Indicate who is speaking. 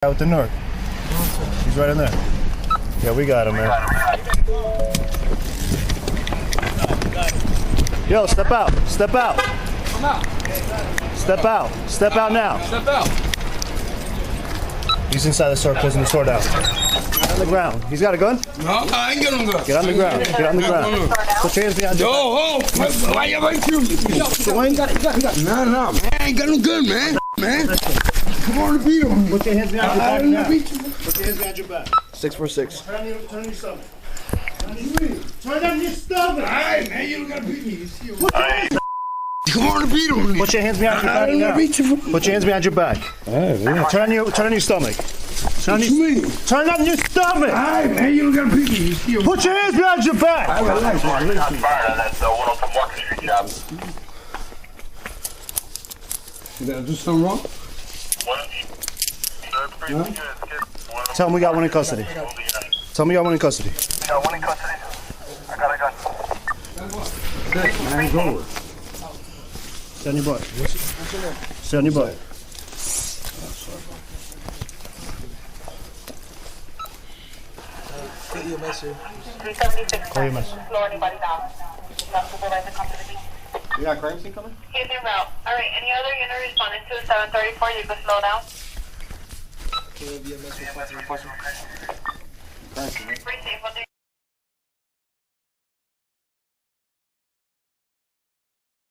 Speaker 1: Out with the Newark. He's right in there. Yeah, we got him, man. Yo, step out. Step out.
Speaker 2: Come out.
Speaker 1: Step out. Step out now.
Speaker 2: Step out.
Speaker 1: He's inside the store, closing the store down. On the ground. He's got a gun?
Speaker 2: No, I ain't got no gun.
Speaker 1: Get on the ground. Get on the ground. Put your hands behind your back.
Speaker 2: Why you ain't shooting?
Speaker 1: Why you got it?
Speaker 2: No, man, I ain't got no gun, man. Come on to beat him.
Speaker 1: Put your hands behind your back now.
Speaker 2: Beat you.
Speaker 1: Put your hands behind your back.
Speaker 3: 646.
Speaker 1: Turn on your stomach. Turn on your stomach.
Speaker 2: All right, man, you don't gotta beat me. Come on to beat him.
Speaker 1: Put your hands behind your back now. Put your hands behind your back. Turn on your stomach. Turn on your stomach.
Speaker 2: All right, man, you don't gotta beat me.
Speaker 1: Put your hands behind your back.
Speaker 2: I got life, man.
Speaker 4: That's the 102 Market Street job.
Speaker 2: Did I do something wrong?
Speaker 1: Tell him we got one in custody. Tell me you got one in custody.
Speaker 4: Got one in custody. I got a gun.
Speaker 2: Man, go.
Speaker 1: Sit on your butt. Sit on your butt.
Speaker 3: Get you a message.
Speaker 4: 376.
Speaker 1: Call your mess.
Speaker 4: Slow anybody down. Not supervisor come to the beat.
Speaker 1: You got a crime scene coming?
Speaker 4: He's en route. Alright, any other unit responding to 734, you can slow down.
Speaker 3: Can you be a message?
Speaker 4: Pretty safe, what